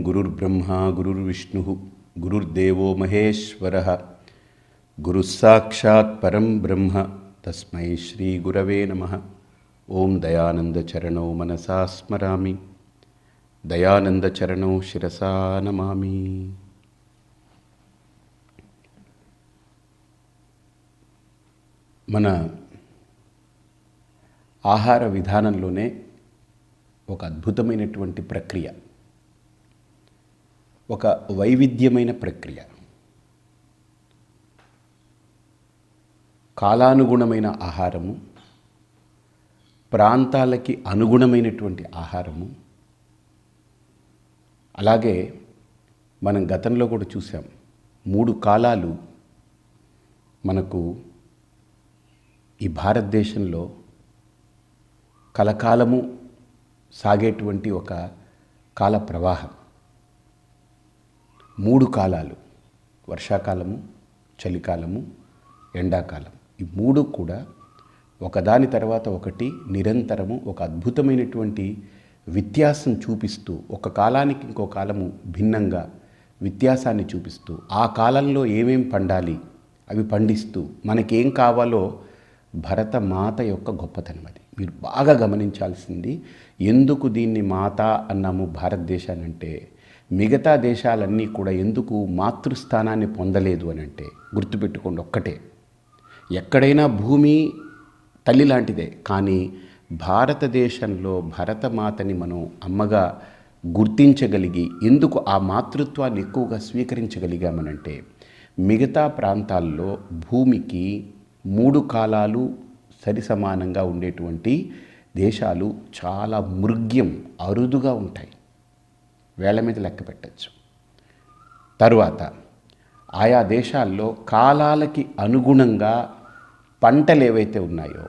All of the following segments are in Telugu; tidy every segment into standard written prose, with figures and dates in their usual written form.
గురుర్బ్రహ్మ గురుర్విష్ణు గురుర్దేవో మహేశ్వరః గురుస్సాక్షాత్ పరం బ్రహ్మ తస్మై శ్రీ గురవే నమః. ఓం దయానందచరణౌ మనసా స్మరామి, దయానందచరణౌ శిరసా నమామి. మన ఆహార విధానంలోనే ఒక అద్భుతమైనటువంటి ప్రక్రియ, ఒక వైవిధ్యమైన ప్రక్రియ. కాలానుగుణమైన ఆహారము, ప్రాంతాలకి అనుగుణమైనటువంటి ఆహారము. అలాగే మనం గతంలో కూడా చూసాం, 3 కాలాలు మనకు ఈ భారతదేశంలో కలకాలము సాగేటువంటి ఒక కాల ప్రవాహం. 3 కాలాలు: వర్షాకాలము, చలికాలము, ఎండాకాలం. ఈ 3 కూడా ఒకదాని తర్వాత ఒకటి నిరంతరము ఒక అద్భుతమైనటువంటి వ్యత్యాసం చూపిస్తూ, ఒక కాలానికి ఇంకో కాలము భిన్నంగా వ్యత్యాసాన్ని చూపిస్తూ, ఆ కాలంలో ఏమేం పండాలి అవి పండిస్తూ, మనకేం కావాలో భరత మాత యొక్క గొప్పతనం అది. మీరు బాగా గమనించాల్సింది, ఎందుకు దీన్ని మాత అన్నాము భారతదేశాన్ని అంటే, మిగతా దేశాలన్నీ కూడా ఎందుకు మాతృస్థానాన్ని పొందలేదు అని అంటే, గుర్తుపెట్టుకోండి ఒక్కటే, ఎక్కడైనా భూమి తల్లి లాంటిదే, కానీ భారతదేశంలో భరతమాతని మనం అమ్మగా గుర్తించగలిగి ఎందుకు ఆ మాతృత్వాన్ని ఎక్కువగా స్వీకరించగలిగామనంటే, మిగతా ప్రాంతాల్లో భూమికి 3 కాలాలు సరి సమానంగా ఉండేటువంటి దేశాలు చాలా మృగ్యం, అరుదుగా ఉంటాయి. వేళ్ల మీద లెక్క పెట్టచ్చు. తరువాత ఆయా దేశాల్లో కాలాలకి అనుగుణంగా పంటలు ఏవైతే ఉన్నాయో,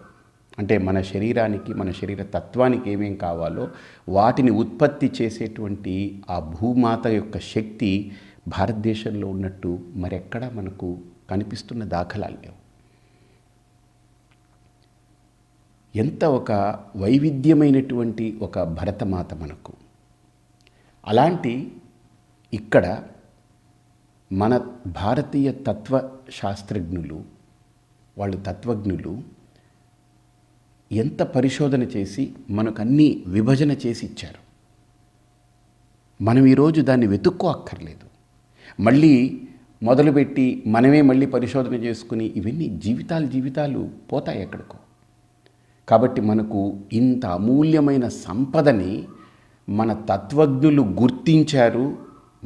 అంటే మన శరీరానికి, మన శరీర తత్వానికి ఏమేం కావాలో వాటిని ఉత్పత్తి చేసేటువంటి ఆ భూమాత యొక్క శక్తి భారతదేశంలో ఉన్నట్టు మరెక్కడా మనకు కనిపిస్తున్న దాఖలాలు లేవు. ఎంత ఒక వైవిధ్యమైనటువంటి ఒక భరతమాత మనకు. అలాంటి ఇక్కడ మన భారతీయ తత్వశాస్త్రజ్ఞులు, వాళ్ళు తత్వజ్ఞులు ఎంత పరిశోధన చేసి మనకు అన్నీ విభజన చేసి ఇచ్చారు. మనం ఈరోజు దాన్ని వెతుక్కో అక్కర్లేదు. మళ్ళీ మొదలుపెట్టి మనమే మళ్ళీ పరిశోధన చేసుకుని ఇవన్నీ జీవితాలు పోతాయి ఎక్కడికో. కాబట్టి మనకు ఇంత అమూల్యమైన సంపదని మన తత్వజ్ఞులు గుర్తించారు,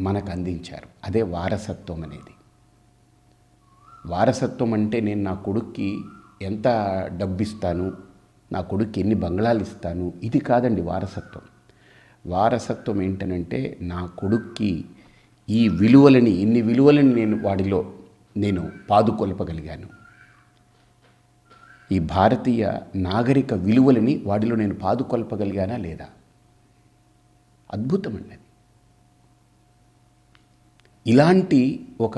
మనకు అందించారు. అదే వారసత్వం అనేది. వారసత్వం అంటే నేను నా కొడుక్కి ఎంత డబ్బిస్తాను, నా కొడుక్కి ఎన్ని బంగ్లాలు ఇస్తాను, ఇది కాదండి వారసత్వం. వారసత్వం ఏంటనంటే, నా కొడుక్కి ఈ విలువలని, ఇన్ని విలువలని వాడిలో నేను పాదుకొల్పగలిగాను. ఈ భారతీయ నాగరిక విలువలని వాడిలో నేను పాదుకొల్పగలిగానా లేదా? అద్భుతం అండి. ఇలాంటి ఒక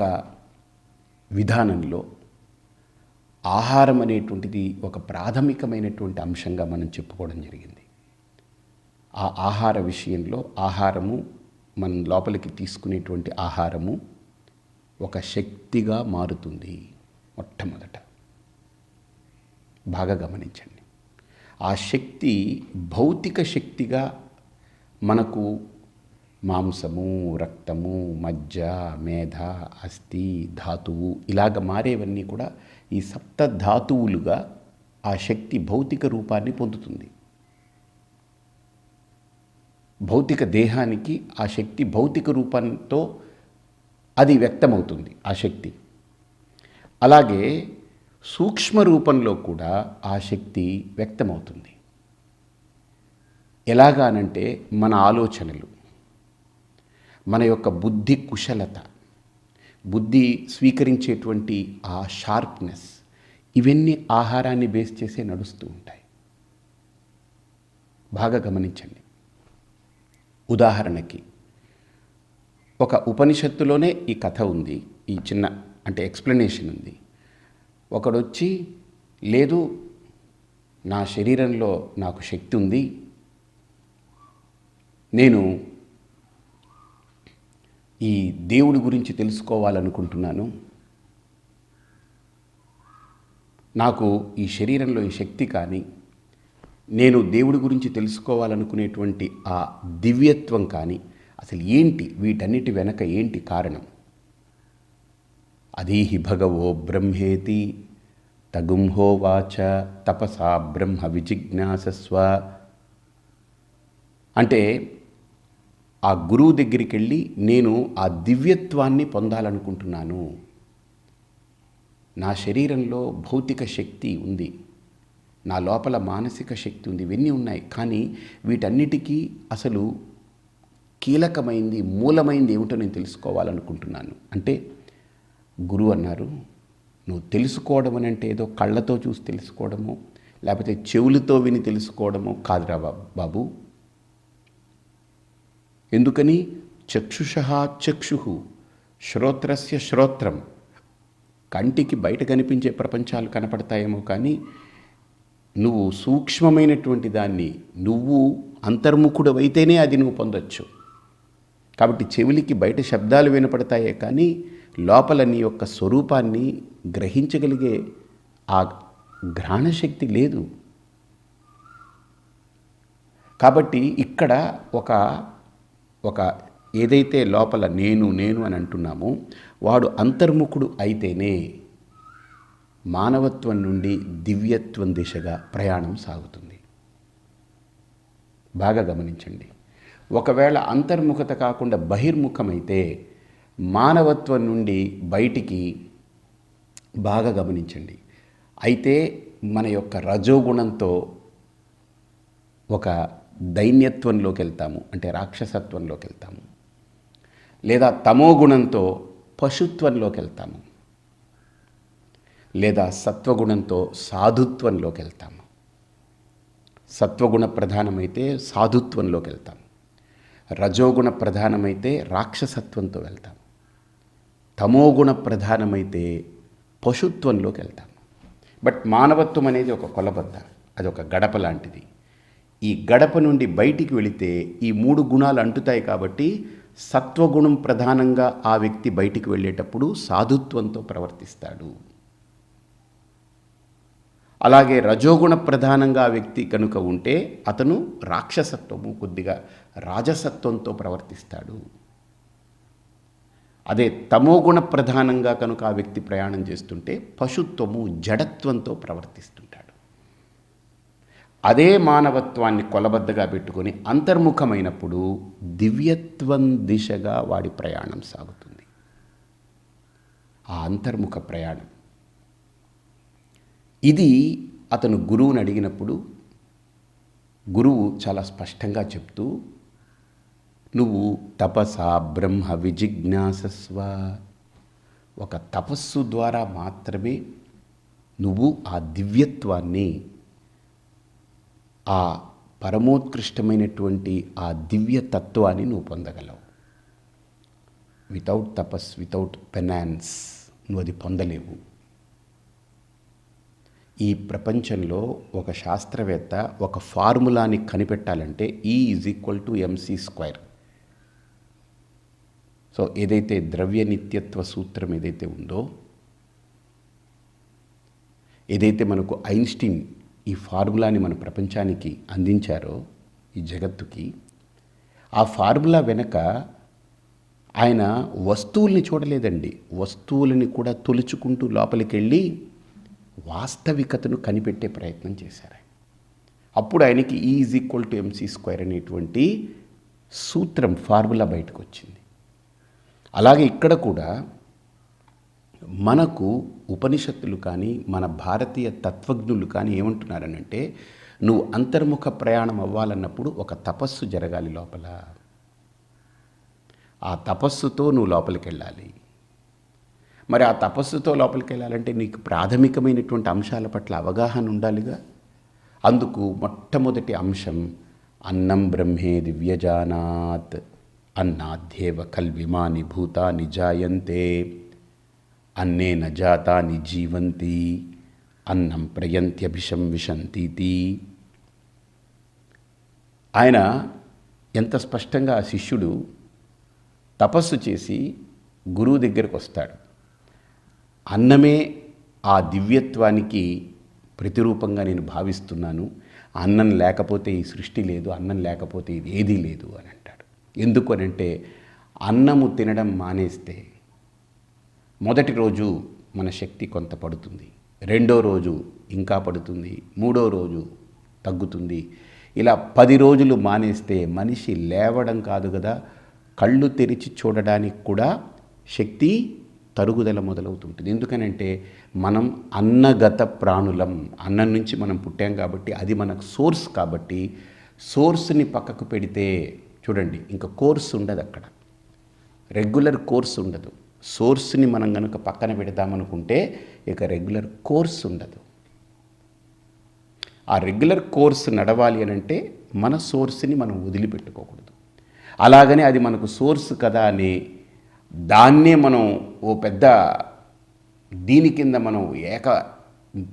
విధానంలో ఆహారం అనేటువంటిది ఒక ప్రాథమికమైనటువంటి అంశంగా మనం చెప్పుకోవడం జరిగింది. ఆ ఆహార విషయంలో, ఆహారము మనం లోపలికి తీసుకునేటువంటి ఆహారము ఒక శక్తిగా మారుతుంది. మొట్టమొదట బాగా గమనించండి. ఆ శక్తి భౌతిక శక్తిగా మనకు మాంసము, రక్తము, మజ్జ, మేధ, అస్థి, ధాతువు ఇలాగ మారేవన్నీ కూడా ఈ 7 ధాతువులుగా ఆ శక్తి భౌతిక రూపాన్ని పొందుతుంది. భౌతిక దేహానికి ఆ శక్తి భౌతిక రూపంతో అది వ్యక్తమవుతుంది ఆ శక్తి. అలాగే సూక్ష్మ రూపంలో కూడా ఆ శక్తి వ్యక్తమవుతుంది. ఎలాగానంటే, మన ఆలోచనలు, మన యొక్క బుద్ధి కుశలత, బుద్ధి స్వీకరించేటువంటి ఆ షార్ప్నెస్, ఇవన్నీ ఆహారాన్ని బేస్ చేసే నడుస్తూ ఉంటాయి. బాగా గమనించండి. ఉదాహరణకి, ఒక ఉపనిషత్తులోనే ఈ కథ ఉంది, ఈ చిన్న అంటే ఎక్స్ప్లెనేషన్ ఉంది. ఒకడొచ్చి, లేదు నా శరీరంలో నాకు శక్తి ఉంది, నేను ఈ దేవుడి గురించి తెలుసుకోవాలనుకుంటున్నాను. నాకు ఈ శరీరంలో ఈ శక్తి కానీ, నేను దేవుడి గురించి తెలుసుకోవాలనుకునేటువంటి ఆ దివ్యత్వం కానీ అసలు ఏంటి, వీటన్నిటి వెనక ఏంటి కారణం? అదీహి భగవో బ్రహ్మేతి తగుంహోవాచ తపసా బ్రహ్మ విజిజ్ఞాసస్వ. అంటే ఆ గురువు దగ్గరికి వెళ్ళి నేను ఆ దివ్యత్వాన్ని పొందాలనుకుంటున్నాను. నా శరీరంలో భౌతిక శక్తి ఉంది, నా లోపల మానసిక శక్తి ఉంది, ఇవన్నీ ఉన్నాయి. కానీ వీటన్నిటికీ అసలు కీలకమైంది, మూలమైంది ఏమిటో నేను తెలుసుకోవాలనుకుంటున్నాను. అంటే గురువు అన్నారు, నువ్వు తెలుసుకోవడం అని అంటే ఏదో కళ్ళతో చూసి తెలుసుకోవడము, లేకపోతే చెవులతో విని తెలుసుకోవడము కాదురా బాబు. ఎందుకని? చక్షుషః చక్షు, శ్రోత్రస్య శ్రోత్రం. కంటికి బయట కనిపించే ప్రపంచాలు కనపడతాయేమో, కానీ నువ్వు సూక్ష్మమైనటువంటి దాన్ని నువ్వు అంతర్ముఖుడవైతేనే అది నువ్వు పొందొచ్చు. కాబట్టి చెవులకి బయట శబ్దాలు వినపడతాయే కానీ లోపల నీ యొక్క స్వరూపాన్ని గ్రహించగలిగే ఆ ఘ్రాణశక్తి లేదు. కాబట్టి ఇక్కడ ఒక ఏదైతే లోపల నేను అని అంటున్నామో వాడు అంతర్ముఖుడు అయితేనే మానవత్వం నుండి దివ్యత్వం దిశగా ప్రయాణం సాగుతుంది. బాగా గమనించండి. ఒకవేళ అంతర్ముఖత కాకుండా బహిర్ముఖమైతే మానవత్వం నుండి బయటికి, బాగా గమనించండి, అయితే మన యొక్క రజోగుణంతో ఒక దైన్యత్వంలోకి వెళ్తాము, అంటే రాక్షసత్వంలోకి వెళ్తాము. లేదా తమో గుణంతో పశుత్వంలోకి వెళ్తాము. లేదా సత్వగుణంతో సాధుత్వంలోకి వెళ్తాము. సత్వగుణ ప్రధానమైతే సాధుత్వంలోకి వెళ్తాము. రజోగుణ ప్రధానమైతే రాక్షసత్వంతో వెళ్తాము. తమోగుణ ప్రధానమైతే పశుత్వంలోకి వెళ్తాము. బట్ మానవత్వం అనేది ఒక కొలబద్ద, అది ఒక గడప లాంటిది. ఈ గడప నుండి బయటికి వెళితే ఈ మూడు గుణాలు అంటుతాయి. కాబట్టి సత్వగుణం ప్రధానంగా ఆ వ్యక్తి బయటికి వెళ్ళేటప్పుడు సాధుత్వంతో ప్రవర్తిస్తాడు. అలాగే రజోగుణ ప్రధానంగా ఆ వ్యక్తి కనుక ఉంటే అతను రాక్షసత్వము, కొద్దిగా రాజసత్వంతో ప్రవర్తిస్తాడు. అదే తమోగుణ ప్రధానంగా కనుక ఆ వ్యక్తి ప్రయాణం చేస్తుంటే పశుత్వము, జడత్వంతో ప్రవర్తిస్తుంటాడు. అదే మానవత్వాన్ని కొలబద్దగా పెట్టుకొని అంతర్ముఖమైనప్పుడు దివ్యత్వం దిశగా వాడి ప్రయాణం సాగుతుంది. ఆ అంతర్ముఖ ప్రయాణం ఇది. అతను గురువుని అడిగినప్పుడు గురువు చాలా స్పష్టంగా చెప్తూ, నువ్వు తపసా బ్రహ్మ విజిజ్ఞాసస్వ, ఒక తపస్సు ద్వారా మాత్రమే నువ్వు ఆ దివ్యత్వాన్ని, ఆ పరమోత్కృష్టమైనటువంటి ఆ దివ్య తత్వాన్ని నువ్వు పొందగలవు. వితౌట్ తపస్, వితౌట్ పెనాన్స్ నువ్వు అది పొందలేవు. ఈ ప్రపంచంలో ఒక శాస్త్రవేత్త ఒక ఫార్ములాని కనిపెట్టాలంటే E=mc². సో ఏదైతే ద్రవ్య నిత్యత్వ సూత్రం ఏదైతే ఉందో, ఏదైతే మనకు ఐన్స్టీన్ ఈ ఫార్ములాని మన ప్రపంచానికి అందించారో, ఈ జగత్తుకి, ఆ ఫార్ములా వెనక ఆయన వస్తువుల్ని చూడలేదండి. వస్తువులని కూడా తొలుచుకుంటూ లోపలికి వెళ్ళి వాస్తవికతను కనిపెట్టే ప్రయత్నం చేశారు. అప్పుడు ఆయనకి E=mc² అనేటువంటి సూత్రం, ఫార్ములా బయటకు వచ్చింది. అలాగే ఇక్కడ కూడా మనకు ఉపనిషత్తులు కానీ మన భారతీయ తత్వజ్ఞులు కానీ ఏమంటున్నారనంటే, నువ్వు అంతర్ముఖ ప్రయాణం అవ్వాలన్నప్పుడు ఒక తపస్సు జరగాలి లోపల. ఆ తపస్సుతో నువ్వు లోపలికి వెళ్ళాలి. మరి ఆ తపస్సుతో లోపలికి వెళ్ళాలంటే నీకు ప్రాథమికమైనటువంటి అంశాల పట్ల అవగాహన ఉండాలిగా. అందుకు మొట్టమొదటి అంశం అన్నం బ్రహ్మే దివ్యజానాత్, అన్నాధ్యేవ కల్విమాని భూతాని జాయంతే, అన్నే నజాతాని జీవంతి, అన్నం ప్రయంత్యభిషం విశంతీతి. ఆయన ఎంత స్పష్టంగా ఆ శిష్యుడు తపస్సు చేసి గురువు దగ్గరకు వస్తాడు. అన్నమే ఆ దివ్యత్వానికి ప్రతిరూపంగా నేను భావిస్తున్నాను. అన్నం లేకపోతే ఈ సృష్టి లేదు, అన్నం లేకపోతే ఇది ఏదీ లేదు అని అంటాడు. ఎందుకు అని అంటే, అన్నము తినడం మానేస్తే మొదటి రోజు మన శక్తి కొంత పడుతుంది, రెండో రోజు ఇంకా పడుతుంది, మూడో రోజు తగ్గుతుంది. ఇలా 10 రోజులు మానేస్తే మనిషి లేవడం కాదు కదా, కళ్ళు తెరిచి చూడడానికి కూడా శక్తి తరుగుదల మొదలవుతుంటుంది. ఎందుకనంటే మనం అన్నగత ప్రాణులం, అన్నం నుంచి మనం పుట్టాం కాబట్టి అది మనకు సోర్స్. కాబట్టి సోర్స్ని పక్కకు పెడితే చూడండి, ఇంకా కోర్స్ ఉండదు అక్కడ, రెగ్యులర్ కోర్స్ ఉండదు. సోర్స్ని మనం కనుక పక్కన పెడదామనుకుంటే ఇక రెగ్యులర్ కోర్స్ ఉండదు. ఆ రెగ్యులర్ కోర్స్ నడవాలి అని అంటే మన సోర్స్ని మనం వదిలిపెట్టుకోకూడదు. అలాగనే అది మనకు సోర్స్ కదా అని దాన్నే మనం ఓ పెద్ద దీని కింద మనం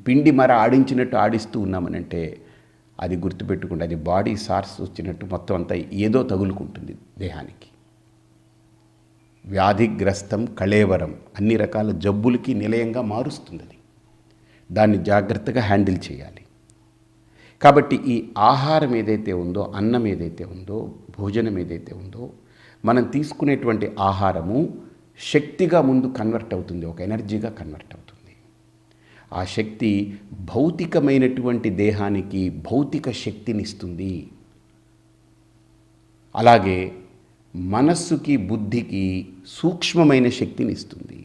పిండి మర ఆడించినట్టు ఆడిస్తూ ఉన్నామనంటే అది గుర్తుపెట్టుకుంటే అది బాడీ సార్స్ వచ్చినట్టు మొత్తం అంతా ఏదో తగులుకుంటుంది దేహానికి. వ్యాధిగ్రస్తం కళేవరం, అన్ని రకాల జబ్బులకి నిలయంగా మారుస్తుంది అది. దాన్ని జాగ్రత్తగా హ్యాండిల్ చేయాలి. కాబట్టి ఈ ఆహారం ఏదైతే ఉందో, అన్నం ఏదైతే ఉందో, భోజనం ఏదైతే ఉందో, మనం తీసుకునేటువంటి ఆహారము శక్తిగా ముందు కన్వర్ట్ అవుతుంది, ఒక ఎనర్జీగా కన్వర్ట్ అవుతుంది. ఆ శక్తి భౌతికమైనటువంటి దేహానికి భౌతిక శక్తినిస్తుంది. అలాగే మనస్సుకి బుద్ధికి సూక్ష్మమైన శక్తినిస్తుంది.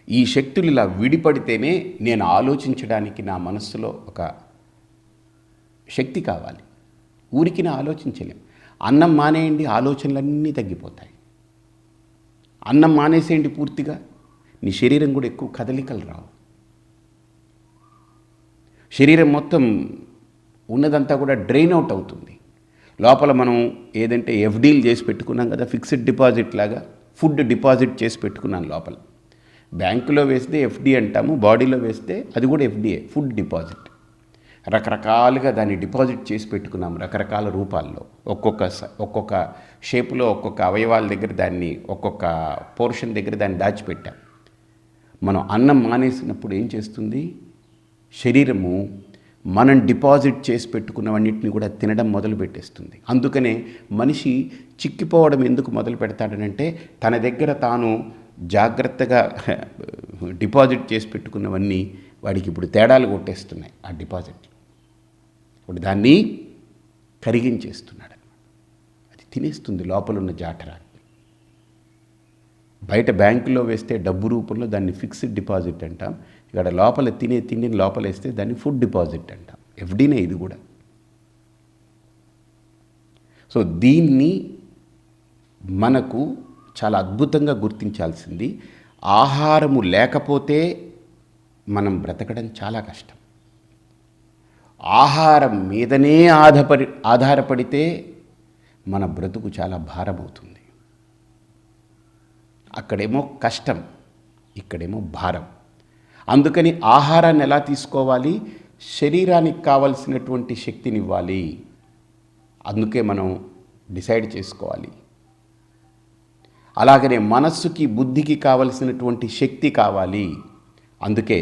ఈ శక్తులు ఇలా విడిపడితేనే నేను ఆలోచించడానికి నా మనస్సులో ఒక శక్తి కావాలి. ఊరికి నా ఆలోచించలేం. అన్నం మానేయండి, ఆలోచనలన్నీ తగ్గిపోతాయి. అన్నం మానేసేయండి పూర్తిగా, నీ శరీరం కూడా ఎక్కువ కదలికలు రావు. శరీరం మొత్తం ఉన్నదంతా కూడా డ్రైన్ అవుట్ అవుతుంది. లోపల మనం ఏదంటే ఎఫ్డీలు చేసి పెట్టుకున్నాం కదా, ఫిక్స్డ్ డిపాజిట్ లాగా ఫుడ్ డిపాజిట్ చేసి పెట్టుకున్నాను లోపల. బ్యాంకులో వేస్తే ఎఫ్డి అంటాము, బాడీలో వేస్తే అది కూడా ఎఫ్డిఏ, ఫుడ్ డిపాజిట్. రకరకాలుగా దాన్ని డిపాజిట్ చేసి పెట్టుకున్నాం, రకరకాల రూపాల్లో, ఒక్కొక్క షేపులో, ఒక్కొక్క అవయవాల దగ్గర దాన్ని, ఒక్కొక్క పోర్షన్ దగ్గర దాన్ని దాచిపెట్టాం. మనం అన్నం మానేసినప్పుడు ఏం చేస్తుంది, శరీరము మనం డిపాజిట్ చేసి పెట్టుకున్నవన్నింటిని కూడా తినడం మొదలు పెట్టేస్తుంది. అందుకనే మనిషి చిక్కిపోవడం ఎందుకు మొదలు పెడతాడనంటే, తన దగ్గర తాను జాగ్రత్తగా డిపాజిట్ చేసి పెట్టుకున్నవన్నీ వాడికి ఇప్పుడు తేడాలు కొట్టేస్తున్నాయి. ఆ డిపాజిట్ ఇప్పుడు దాన్ని కరిగించేస్తున్నాడు. అది తినేస్తుంది లోపల ఉన్న జాఠరాన్ని. బయట బ్యాంకులో వేస్తే డబ్బు రూపంలో దాన్ని ఫిక్స్డ్ డిపాజిట్ అంటాం. ఇక్కడ లోపల తినే తిండిని లోపల వేస్తే దాన్ని ఫుడ్ డిపాజిట్ అంటాం. ఎఫ్డీనే ఇది కూడా. సో దీన్ని మనకు చాలా అద్భుతంగా గుర్తించాల్సింది. ఆహారము లేకపోతే మనం బ్రతకడం చాలా కష్టం. ఆహారం మీదనే ఆధారపడితే మన బ్రతుకు చాలా భారమవుతుంది. అక్కడేమో కష్టం, ఇక్కడేమో భారం. అందుకని ఆహారాన్ని ఎలా తీసుకోవాలి, శరీరానికి కావలసినటువంటి శక్తినివ్వాలి. అందుకే మనం డిసైడ్ చేసుకోవాలి. అలాగనే మనస్సుకి బుద్ధికి కావలసినటువంటి శక్తి కావాలి. అందుకే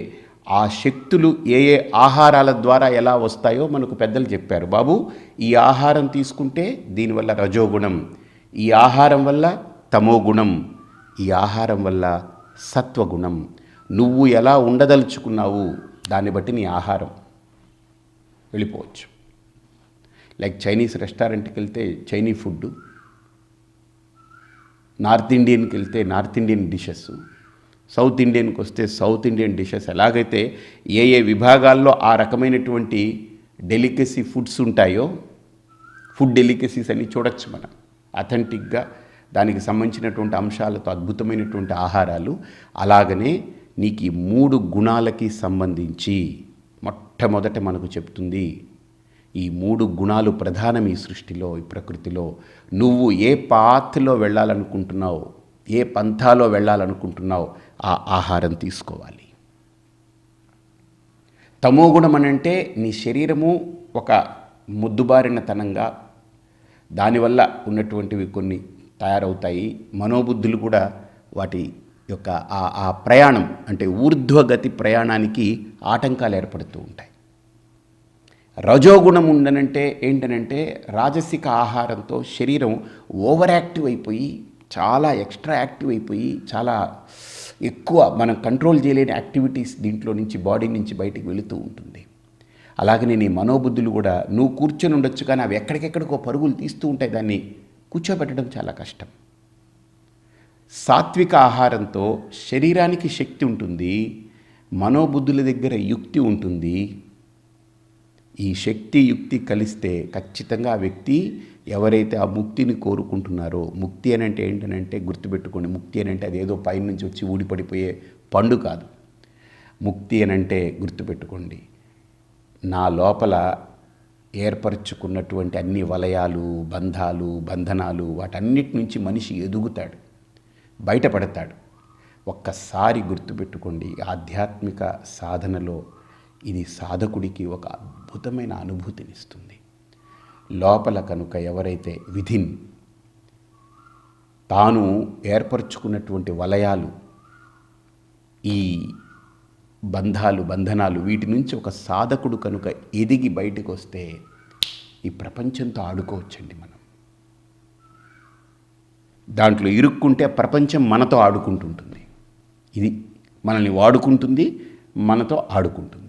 ఆ శక్తులు ఏ ఏ ఆహారాల ద్వారా ఎలా వస్తాయో మనకు పెద్దలు చెప్పారు. బాబు, ఈ ఆహారం తీసుకుంటే దీనివల్ల రజోగుణం, ఈ ఆహారం వల్ల తమోగుణం, ఈ ఆహారం వల్ల సత్వగుణం. నువ్వు ఎలా ఉండదలుచుకున్నావు దాన్ని బట్టి నీ ఆహారం వెళ్ళిపోవచ్చు. లైక్ చైనీస్ రెస్టారెంట్కి వెళ్తే చైనీస్ ఫుడ్, నార్త్ ఇండియన్కి వెళ్తే నార్త్ ఇండియన్ డిషెస్, సౌత్ ఇండియన్కి వస్తే సౌత్ ఇండియన్ డిషెస్. ఎలాగైతే ఏ ఏ విభాగాల్లో ఆ రకమైనటువంటి డెలికసీ ఫుడ్స్ ఉంటాయో, ఫుడ్ డెలికసీస్ అని చూడొచ్చు మనం. అథెంటిక్గా దానికి సంబంధించినటువంటి అంశాలతో అద్భుతమైనటువంటి ఆహారాలు. అలాగనే నీకు ఈ 3 గుణాలకి సంబంధించి మొట్టమొదట మనకు చెప్తుంది. ఈ 3 గుణాలు ప్రధానం ఈ సృష్టిలో, ఈ ప్రకృతిలో. నువ్వు ఏ పాత్లో వెళ్ళాలనుకుంటున్నావు, ఏ పంథాలో వెళ్ళాలనుకుంటున్నావు, ఆ ఆహారం తీసుకోవాలి. తమోగుణం అనంటే నీ శరీరము ఒక ముద్దుబారినతనంగా, దానివల్ల ఉన్నటువంటివి కొన్ని తయారవుతాయి. మనోబుద్ధులు కూడా వాటి యొక్క ఆ ప్రయాణం అంటే ఊర్ధ్వగతి ప్రయాణానికి ఆటంకాలు ఏర్పడుతూ ఉంటాయి. రజోగుణం ఉండనంటే ఏంటనంటే రాజసిక ఆహారంతో శరీరం ఓవర్ యాక్టివ్ అయిపోయి చాలా ఎక్స్ట్రా యాక్టివ్ అయిపోయి చాలా ఎక్కువ మనం కంట్రోల్ చేయలేని యాక్టివిటీస్ దీంట్లో నుంచి బాడీ నుంచి బయటికి వెళుతూ ఉంటుంది. అలాగనే నీ మనోబుద్ధులు కూడా నువ్వు కూర్చొని ఉండొచ్చు కానీ అవి ఎక్కడికెక్కడికో పరుగులు తీస్తూ ఉంటాయి. దాన్ని కూర్చోబెట్టడం చాలా కష్టం. సాత్విక ఆహారంతో శరీరానికి శక్తి ఉంటుంది, మనోబుద్ధుల దగ్గర యుక్తి ఉంటుంది. ఈ శక్తి యుక్తి కలిస్తే ఖచ్చితంగా ఆ వ్యక్తి ఎవరైతే ఆ ముక్తిని కోరుకుంటున్నారో, ముక్తి అని అంటే ఏంటనంటే గుర్తుపెట్టుకోండి, ముక్తి అని అంటే అదేదో పైనుంచి వచ్చి ఊడిపడిపోయే పండు కాదు. ముక్తి అని అంటే గుర్తుపెట్టుకోండి, నా లోపల ఏర్పరచుకున్నటువంటి అన్ని వలయాలు, బంధనాలు వాటన్నిటి నుంచి మనిషి ఎదుగుతాడు, బయటపడతాడు. ఒక్కసారి గుర్తుపెట్టుకోండి, ఆధ్యాత్మిక సాధనలో ఇది సాధకుడికి ఒక అద్భుతమైన అనుభూతినిస్తుంది. లోపల కనుక ఎవరైతే విధిన్ తాను ఏర్పరచుకున్నటువంటి వలయాలు, ఈ బంధనాలు వీటి నుంచి ఒక సాధకుడు కనుక ఎదిగి బయటకు వస్తే ఈ ప్రపంచంతో ఆడుకోవచ్చండి. మనం దాంట్లో ఇరుక్కుంటే ప్రపంచం మనతో ఆడుకుంటుంటుంది. ఇది మనల్ని వాడుకుంటుంది, మనతో ఆడుకుంటుంది.